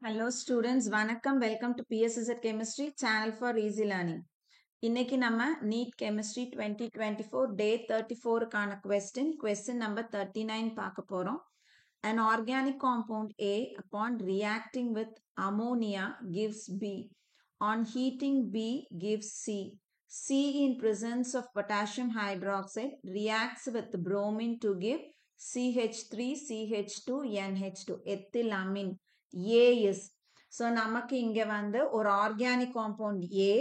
Hello students, வணக்கம். Welcome to PSZ Chemistry Channel for Easy Learning. இன்னைக்கு நம்ம NEET Chemistry 2024 Day 34 கான question number 39 பார்க்க போறோம். An organic compound A upon reacting with ammonia gives B. On heating B gives C. C in presence of potassium hydroxide reacts with bromine to give CH3, CH2, NH2, ethylamine. A is. So, நமக்கு இங்க வந்து ஒரு organic compound A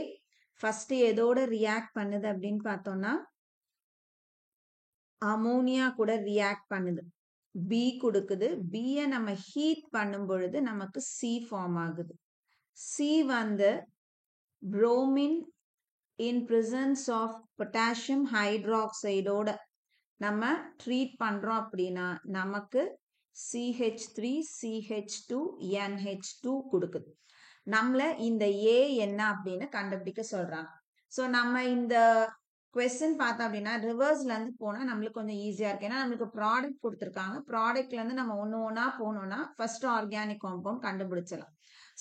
first எதோட react பண்ணுது அப்படின்னு பார்த்தோம்னா ammonia கூட react பண்ணுது. B கொடுக்குது. B நம்ம ஹீட் பண்ணும் பொழுது நமக்கு C ஃபார்ம் ஆகுது. C வந்து bromine in presence of potassium ஹைட்ராக்சைடோட நம்ம ட்ரீட் பண்றோம் அப்படின்னா நமக்கு CH3, CH2, NH2 கொடுக்குது. நம்மள இந்த A என்ன அப்படின்னு கண்டுபிடிக்க சொல்றாங்க. ஸோ நம்ம இந்த கொஸ்டின் பார்த்தோம் அப்படின்னா ரிவர்ஸ்ல இருந்து போனா நம்மளுக்கு கொஞ்சம் ஈஸியா இருக்கு. ஏன்னா நம்மளுக்கு ப்ராடக்ட் கொடுத்துருக்காங்க. ப்ராடக்ட்ல இருந்து நம்ம ஒன்னா போனோம்னா ஃபர்ஸ்ட் ஆர்கானிக் காம்பவுண்ட் கண்டுபிடிச்சிடலாம்.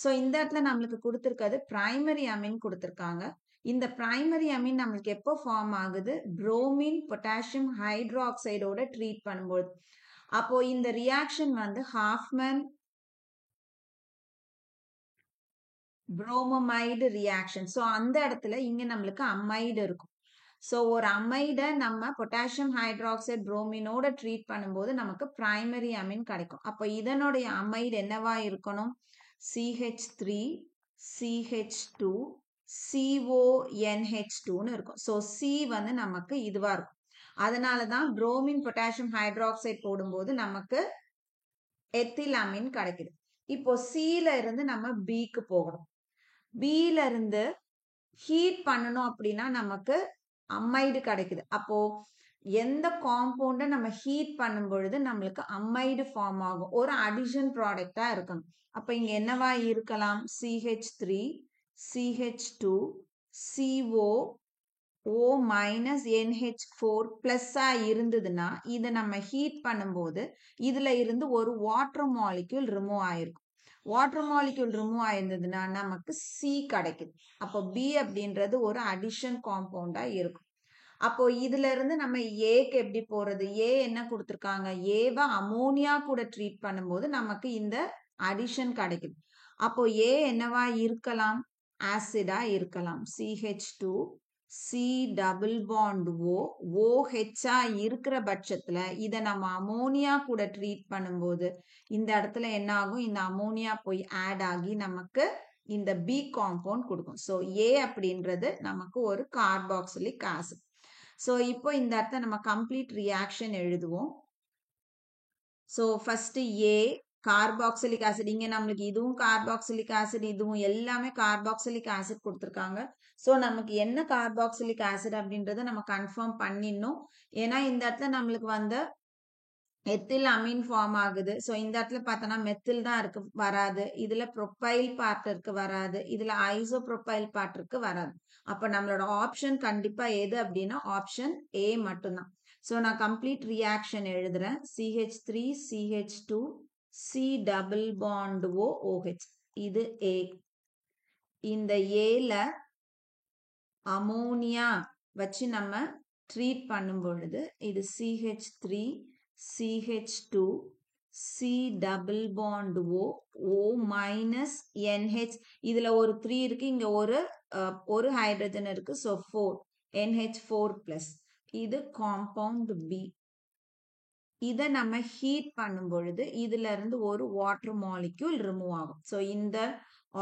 ஸோ இந்த இடத்துல நம்மளுக்கு கொடுத்துருக்கிறது பிரைமரி அமீன் கொடுத்துருக்காங்க. இந்த பிரைமரி அமீன் நம்மளுக்கு எப்போ ஃபார்ம் ஆகுது? புரோமின் பொட்டாசியம் ஹைட்ராக்சைடோட ட்ரீட் பண்ணும்போது. அப்போ இந்த ரியாக்ஷன் வந்து ஹாஃப்மேன் புரோமமைடு ரியாக்ஷன். ஸோ அந்த இடத்துல இங்க நம்மளுக்கு அமைடு இருக்கும். ஸோ ஒரு அமைடை நம்ம பொட்டாசியம் ஹைட்ராக்சைடு புரோமினோட ட்ரீட் பண்ணும்போது நமக்கு பிரைமரி அமீன் கிடைக்கும். அப்போ இதனுடைய அமைடு என்னவா இருக்கணும்? CH3, CH2, CONH2ன்னு இருக்கும். ஸோ C வந்து நமக்கு இதுவா இருக்கும். அதனாலதான் புரோமின் பொட்டாசியம் ஹைட்ராக்சைடு போடும்போது நமக்கு எத்திலமின் கிடைக்குது. இப்போ Cல இருந்து நம்ம Bக்கு போகணும். Bல இருந்து ஹீட் பண்ணணும் அப்படின்னா நமக்கு அமைடு கிடைக்குது. அப்போ எந்த காம்பவுண்ட நம்ம ஹீட் பண்ணும் பொழுது நம்மளுக்கு அமைடு ஃபார்ம் ஆகும். ஒரு அடிஷன் ப்ராடக்டா இருக்கணும். அப்ப இங்க என்னவா இருக்கலாம்? CH3, CH2, CO O minus NH4 பிளஸ்ஸா இருந்ததுன்னா இதை நம்ம ஹீட் பண்ணும்போது இதுல இருந்து ஒரு வாட்டர் மாலிக்யூல் ரிமூவ் ஆயிருக்கும். வாட்டர் மாலிக்யூல் ரிமூவ் ஆயிருந்ததுன்னா நமக்கு C கிடைக்குது. அப்போ B அப்படின்றது ஒரு அடிஷன் காம்பவுண்டா இருக்கும். அப்போ இதுல இருந்து நம்ம ஏக்கு எப்படி போறது? ஏ என்ன கொடுத்துருக்காங்க? ஏவை அமோனியா கூட ட்ரீட் பண்ணும்போது நமக்கு இந்த அடிஷன் கிடைக்குது. அப்போ ஏ என்னவா இருக்கலாம்? ஆசிடா இருக்கலாம். CH2, C double bond O, OH இருக்கிற பட்சத்துல இதை நம்ம அமோனியா கூட ட்ரீட் பண்ணும்போது இந்த இடத்துல என்ன ஆகும்? இந்த அமோனியா போய் ஆட் ஆகி நமக்கு இந்த B காம்பவுண்ட் கொடுக்கும். ஸோ A அப்படின்றது நமக்கு ஒரு கார்பாக்சிலிக் ஆசிட். ஸோ இப்போ இந்த இடத்த நம்ம கம்ப்ளீட் ரியாக்ஷன் எழுதுவோம். So first A carboxylic acid. இங்க நம்மளுக்கு இதுவும் கார்பாக்சிலிக் ஆசிட், இதுவும் எல்லாமே கார்பாக்சிலிக் ஆசிட் கொடுத்துருக்காங்க. ஸோ நமக்கு என்ன கார்பாக்சிலிக் ஆசிட் அப்படின்றத நம்ம கன்ஃபார்ம் பண்ணிடணும். ஏன்னா இந்த இடத்துல நம்மளுக்கு வந்து எத்தில் அமீன் ஃபார்ம் ஆகுது. ஸோ இந்த இடத்துல பார்த்தோன்னா மெத்தில் தான் இருக்கு, வராது. இதுல ப்ரொப்பைல் பார்ட் இருக்கு, வராது. இதுல ஐசோ ப்ரொப்பைல் பார்ட் இருக்கு, வராது. அப்ப நம்மளோட ஆப்ஷன் கண்டிப்பா எது அப்படின்னா ஆப்ஷன் A மட்டும்தான். ஸோ நான் கம்ப்ளீட் ரியாக்ஷன் எழுதுறேன். CH3, CH2, C double bond O, OH. இது A. இந்த Aல அமோனியா வச்சு நம்ம ட்ரீட் பண்ணும் பொழுது இது CH3, CH2, C double bond O, O minus NH. இதுல ஒரு 3 இருக்கு, இங்க ஒரு ஹைட்ரஜன் இருக்கு. So 4, NH4 plus. இது காம்பவுண்ட் B. இதை நம்ம ஹீட் பண்ணும் பொழுது இதுல இருந்து ஒரு வாட்டர் மாலிக்யூல் ரிமூவ் ஆகும். ஸோ இந்த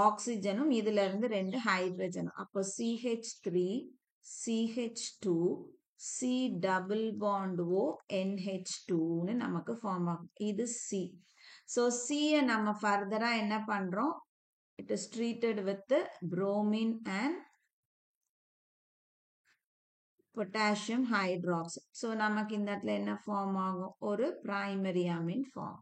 ஆக்சிஜனும் இதுல இருந்து 2 ஹைட்ரஜனும். அப்போ CH3, CH2, C double bond O, NH2ன்னு நமக்கு ஃபார்ம் ஆகும். இது C. ஸோ C நம்ம ஃபர்தரா என்ன பண்றோம்? It is treated with bromine and potassium hydroxide. So நமக்கு இந்த இடத்துல என்ன ஃபார்ம் ஆகும்? ஒரு பிரைமரி அமீன் ஃபார்ம்.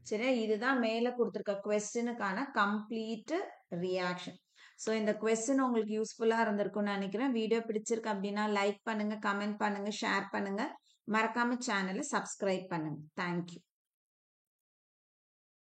சரி, இதுதான் மேல கொடுத்துருக்க கொஸ்டினுக்கான கம்ப்ளீட் ரியாக்ஷன். ஸோ இந்த கொஸ்டின் உங்களுக்கு யூஸ்ஃபுல்லா இருந்திருக்கும்னு நினைக்கிறேன். வீடியோ பிடிச்சிருக்கு அப்படின்னா லைக் பண்ணுங்க, கமெண்ட் பண்ணுங்க, ஷேர் பண்ணுங்க. மறக்காம சேனலை சப்ஸ்கிரைப் பண்ணுங்க. தேங்க்யூ.